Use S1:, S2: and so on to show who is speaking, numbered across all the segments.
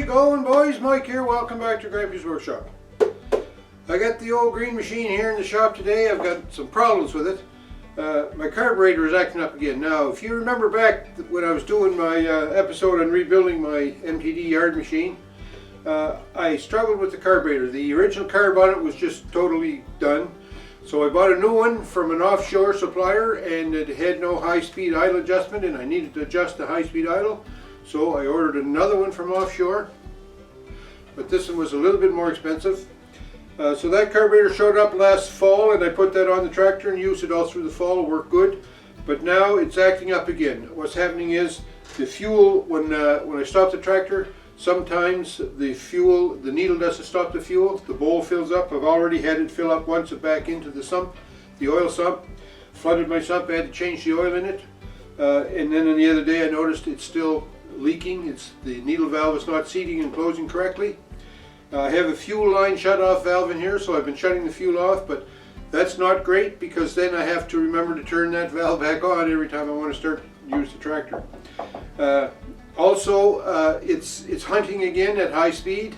S1: Howdy going, boys? Mike here. Welcome back to Grampie's workshop. I got the old green machine here in the shop today. I've got some problems with it. My carburetor is acting up again. Now, if you remember back when I was doing my episode on rebuilding my MTD yard machine, I struggled with the carburetor. The original carb on it was just totally done. So I bought a new one from an offshore supplier, and it had no high-speed idle adjustment, and I needed to adjust the high-speed idle. So I ordered another one from offshore, but this one was a little bit more expensive. So that carburetor showed up last fall, and I put that on the tractor and used it all through the fall. It worked good, but now it's acting up again. What's happening is the fuel, when I stop the tractor, sometimes the needle doesn't stop the fuel. The bowl fills up. I've already had it fill up once and back into the sump, the oil sump. Flooded my sump. I had to change the oil in it. And then the other day I noticed it's still leaking. The needle valve is not seating and closing correctly. I have a fuel line shut-off valve in here, so I've been shutting the fuel off, but that's not great because then I have to remember to turn that valve back on every time I want to start use the tractor. Also, it's hunting again at high speed.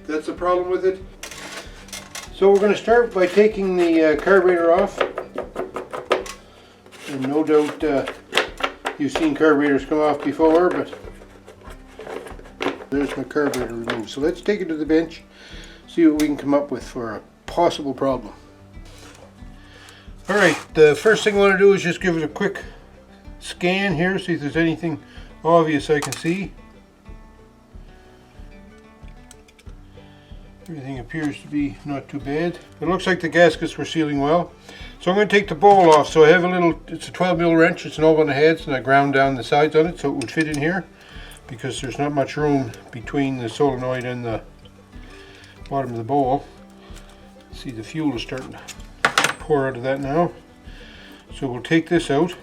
S1: That's the problem with it. So we're going to start by taking the carburetor off. And no doubt you've seen carburetors come off before, but there's my carburetor removed. So let's take it to the bench, see what we can come up with for a possible problem. Alright, the first thing I want to do is just give it a quick scan here, see if there's anything obvious I can see. Everything appears to be not too bad. It looks like the gaskets were sealing well. So I'm going to take the bowl off. So I have it's a 12mm wrench, it's an oval on the heads, and I ground down the sides on it so it would fit in here, because there's not much room between the solenoid and the bottom of the bowl. See, the fuel is starting to pour out of that now. So we'll take this out.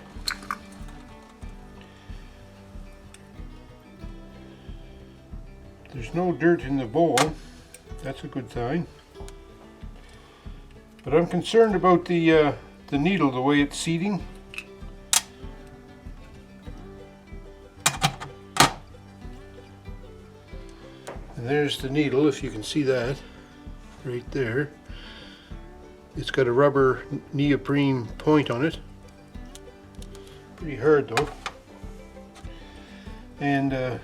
S1: There's no dirt in the bowl. That's a good sign. But I'm concerned about the needle, the way it's seating. And there's the needle, if you can see that, right there. It's got a rubber neoprene point on it. Pretty hard though. And the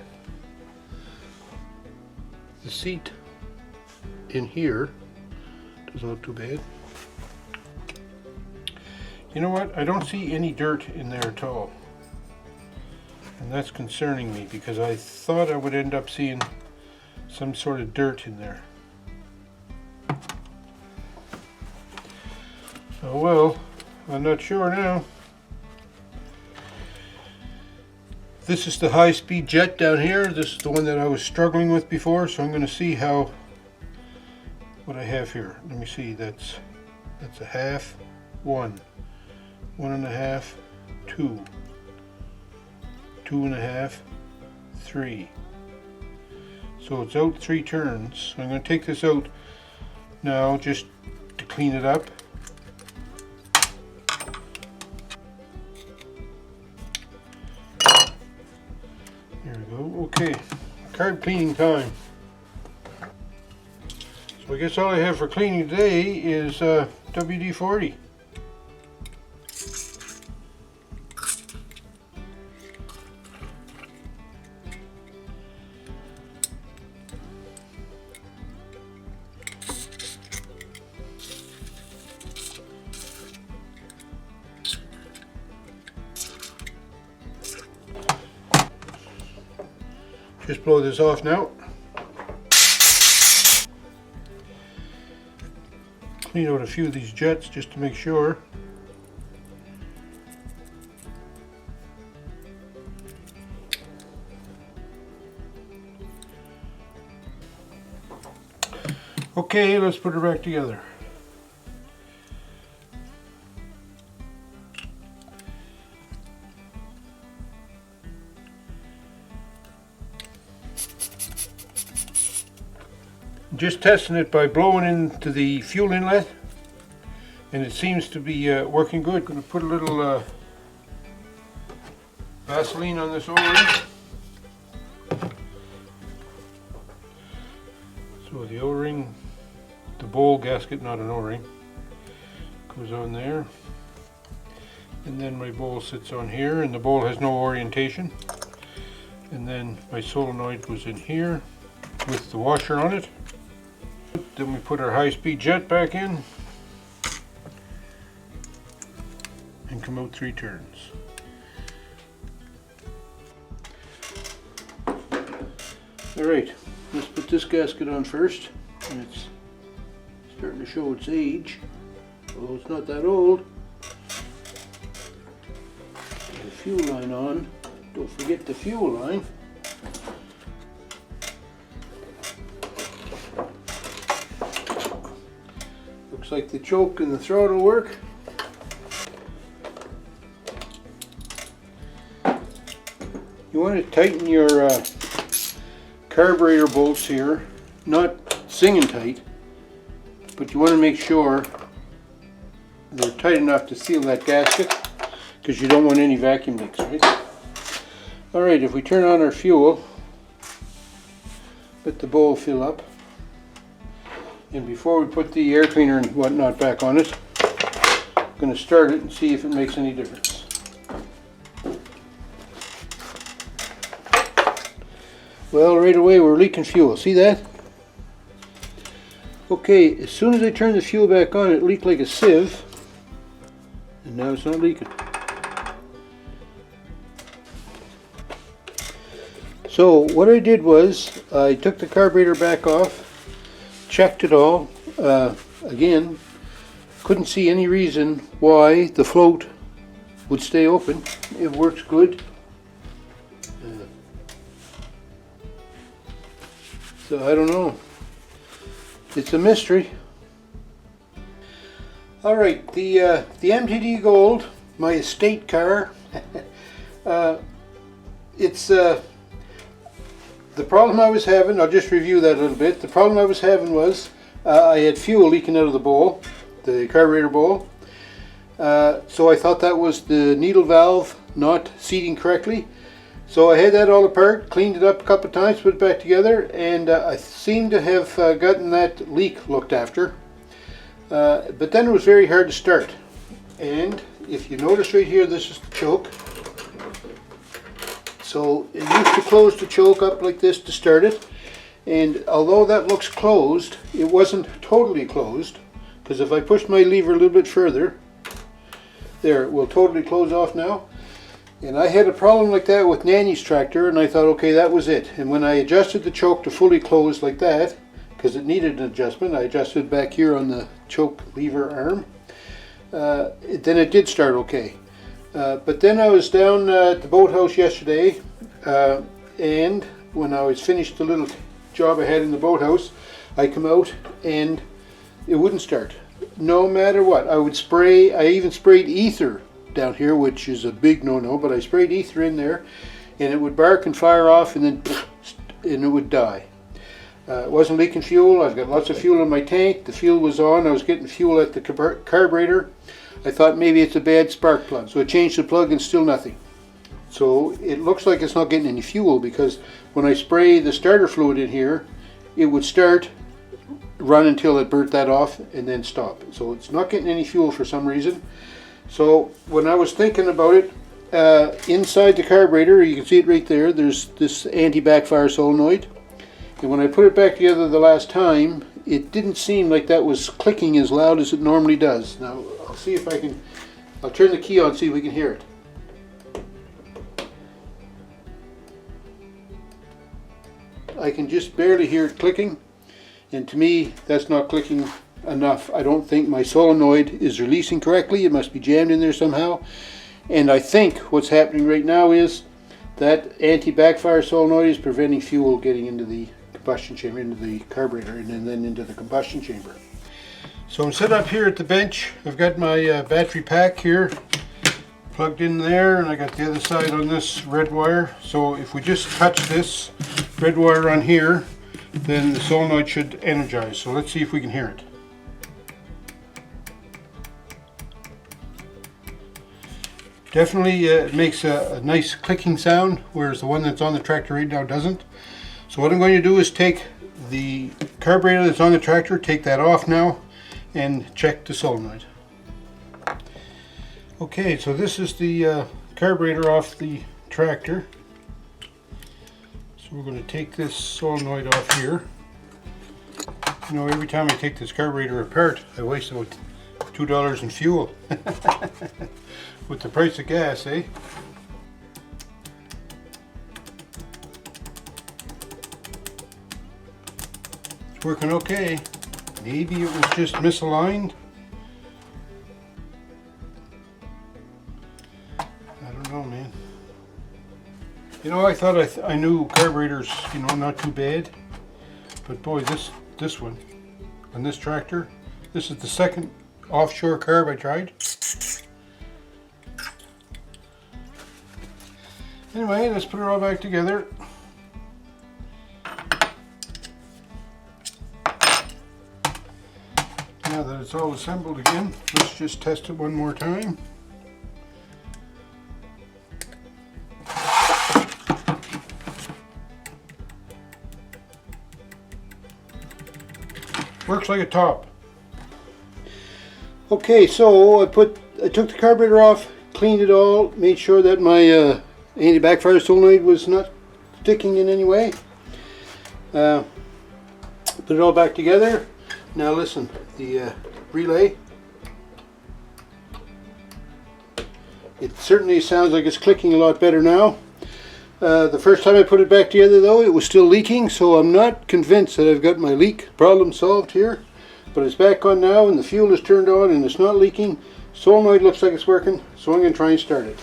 S1: seat in here doesn't look too bad. You know what? I don't see any dirt in there at all. And that's concerning me because I thought I would end up seeing some sort of dirt in there. So, well, I'm not sure now. This is the high-speed jet down here. This is the one that I was struggling with before, so I'm going to see what I have here. Let me see, that's a half, 1, 1.5, 2, 2.5, 3. So it's out 3 turns. I'm going to take this out now just to clean it up. There we go. Okay, carb cleaning time. So I guess all I have for cleaning today is WD-40. Just blow this off now. Clean out a few of these jets just to make sure. Okay, let's put it back together. Just testing it by blowing into the fuel inlet, and it seems to be working good. Going to put a little Vaseline on this O-ring. So the O-ring, the bowl gasket, not an O-ring, goes on there. And then my bowl sits on here, and the bowl has no orientation. And then my solenoid goes in here with the washer on it. Then we put our high-speed jet back in and come out 3 turns. Alright, let's put this gasket on first. And it's starting to show its age, although it's not that old. The fuel line on. Don't forget the fuel line. Looks like the choke and the throttle work. You want to tighten your carburetor bolts here, not singing tight, but you want to make sure they're tight enough to seal that gasket, because you don't want any vacuum leaks, right? Alright, if we turn on our fuel, let the bowl fill up, and before we put the air cleaner and whatnot back on it, I'm going to start it and see if it makes any difference. Well, right away we're leaking fuel. See that? Okay, as soon as I turn the fuel back on, it leaked like a sieve, and now it's not leaking. So what I did was I took the carburetor back off, checked it all. Again, couldn't see any reason why the float would stay open. It works good. So I don't know. It's a mystery. Alright, the MTD Gold, my estate car, it's the problem I was having, I'll just review that a little bit. The problem I was having was I had fuel leaking out of the bowl, the carburetor bowl. So I thought that was the needle valve not seating correctly. So I had that all apart, cleaned it up a couple of times, put it back together, and I seem to have gotten that leak looked after. But then it was very hard to start. And if you notice right here, this is the choke. So it used to close the choke up like this to start it. And although that looks closed, it wasn't totally closed. Because if I push my lever a little bit further, there, it will totally close off now. And I had a problem like that with Nanny's tractor, and I thought, okay, that was it. And when I adjusted the choke to fully close like that, because it needed an adjustment, I adjusted back here on the choke lever arm, then it did start okay. But then I was down at the boathouse yesterday, and when I was finished the little job I had in the boathouse, I come out and it wouldn't start. No matter what. I would spray, I even sprayed ether down here, which is a big no-no, but I sprayed ether in there and it would bark and fire off, and then and it would die. It wasn't leaking fuel. I've got lots of fuel in my tank. The fuel was on. I was getting fuel at the carburetor. I thought maybe it's a bad spark plug, so I changed the plug and still nothing. So it looks like it's not getting any fuel, because when I spray the starter fluid in here, it would start, run until it burnt that off, and then stop. So it's not getting any fuel for some reason. So when I was thinking about it, inside the carburetor, you can see it right there, there's this anti-backfire solenoid. And when I put it back together the last time, it didn't seem like that was clicking as loud as it normally does. Now, I'll see if I can, I'll turn the key on, see if we can hear it. I can just barely hear it clicking, and to me, that's not clicking enough. I don't think my solenoid is releasing correctly. It must be jammed in there somehow. And I think what's happening right now is that anti-backfire solenoid is preventing fuel getting into the combustion chamber, into the carburetor, and then into the combustion chamber. So I'm set up here at the bench. I've got my battery pack here plugged in there, and I got the other side on this red wire. So if we just touch this red wire on here, then the solenoid should energize. So let's see if we can hear it. Definitely it makes a nice clicking sound, whereas the one that's on the tractor right now doesn't. So what I'm going to do is take the carburetor that's on the tractor, take that off now and check the solenoid. Okay, so this is the carburetor off the tractor. So we're going to take this solenoid off here. You know, every time I take this carburetor apart, I waste about $2 in fuel. With the price of gas, eh? It's working okay. Maybe it was just misaligned. I don't know, man. You know, I thought I knew carburetors, you know, not too bad. But boy, this one, on this tractor, this is the second offshore carb I tried. Anyway, let's put it all back together. Now that it's all assembled again, let's just test it one more time. Works like a top. Okay, so I took the carburetor off, cleaned it all, made sure that my anti-backfire solenoid was not sticking in any way. Put it all back together. Now listen, the relay, it certainly sounds like it's clicking a lot better now. The first time I put it back together though, it was still leaking, so I'm not convinced that I've got my leak problem solved here. But it's back on now and the fuel is turned on and it's not leaking. Solenoid looks like it's working, so I'm going to try and start it.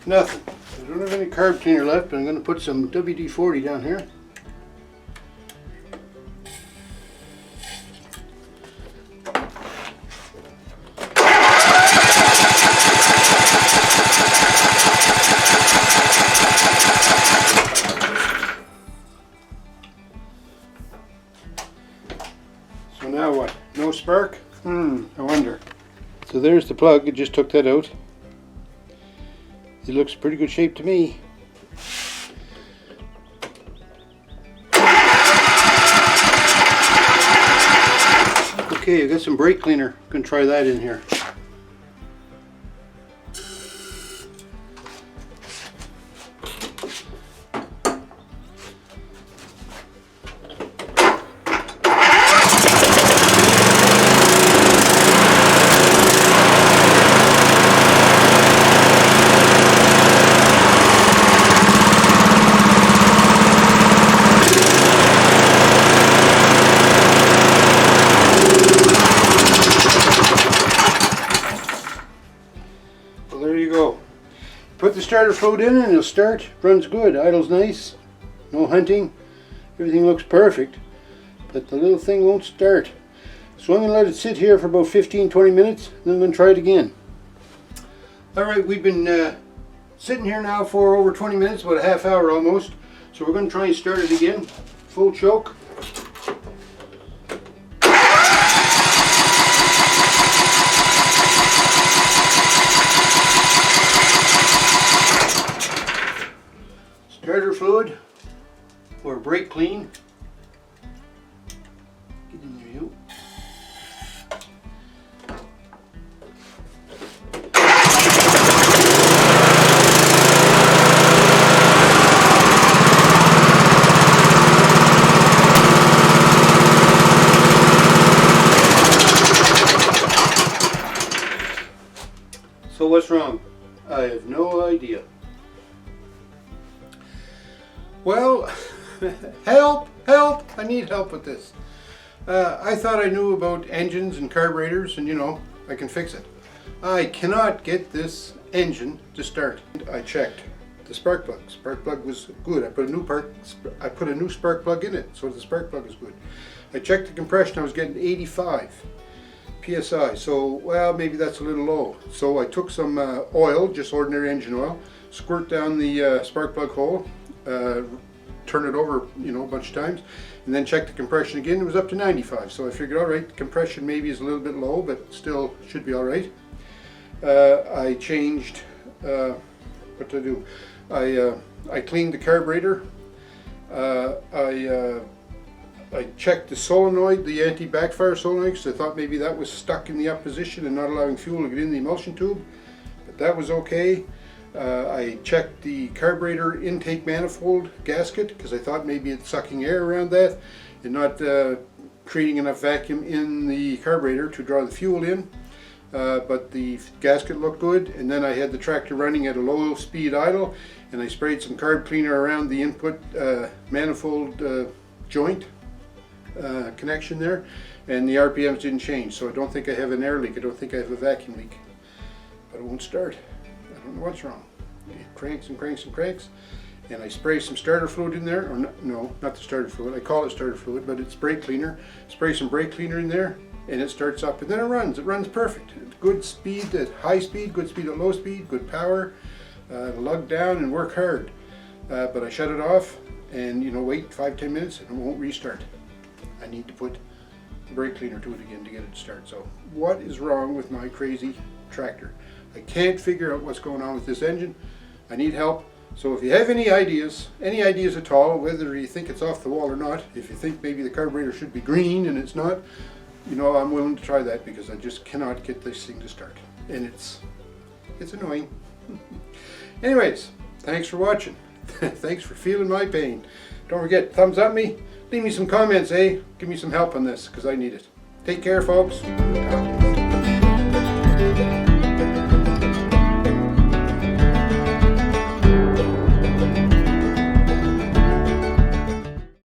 S1: Nothing. I don't have any carb cleaner left, but I'm going to put some WD-40 down here. So now what? No spark? I wonder. So there's the plug. It just took that out. It looks pretty good shape to me. Okay, I've got some brake cleaner. I'm going to try that in here. Put the starter fluid in and it'll start. Runs good. Idles nice. No hunting. Everything looks perfect. But the little thing won't start. So I'm going to let it sit here for about 15-20 minutes. Then I'm going to try it again. Alright, we've been sitting here now for over 20 minutes. About a half hour almost. So we're going to try and start it again. Full choke. Starter fluid or brake clean. Get in there, you. So what's wrong? I have no idea. Well, help, I need help with this. I thought I knew about engines and carburetors and you know, I can fix it. I cannot get this engine to start. I checked the spark plug. Spark plug was good. I put a new spark plug in it, so the spark plug is good. I checked the compression, I was getting 85 PSI, so well, maybe that's a little low. So I took some oil, just ordinary engine oil, squirt down the spark plug hole, turn it over, you know, a bunch of times, and then check the compression again. It was up to 95, so I figured, all right, the compression maybe is a little bit low, but still should be all right. I changed, what to do? I cleaned the carburetor. I checked the solenoid, the anti-backfire solenoid, because I thought maybe that was stuck in the up position and not allowing fuel to get in the emulsion tube, but that was okay. I checked the carburetor intake manifold gasket, because I thought maybe it's sucking air around that and not creating enough vacuum in the carburetor to draw the fuel in. But the gasket looked good, and then I had the tractor running at a low speed idle, and I sprayed some carb cleaner around the input manifold joint connection there, and the RPMs didn't change, so I don't think I have an air leak. I don't think I have a vacuum leak, but it won't start. I don't know what's wrong. It cranks and cranks and cranks, and I spray some starter fluid in there, or no, not the starter fluid, I call it starter fluid, but it's brake cleaner. Spray some brake cleaner in there, and it starts up, and then it runs perfect. Good speed at high speed, good speed at low speed, good power, lug down and work hard. But I shut it off, and you know, wait 5-10 minutes and it won't restart. I need to put the brake cleaner to it again to get it to start. So what is wrong with my crazy tractor? I can't figure out what's going on with this engine. I need help. So if you have any ideas at all, whether you think it's off the wall or not, if you think maybe the carburetor should be green and it's not, you know, I'm willing to try that, because I just cannot get this thing to start, and it's annoying. Anyways, thanks for watching. Thanks for feeling my pain. Don't forget, thumbs up me, leave me some comments, give me some help on this, because I need it. Take care, folks.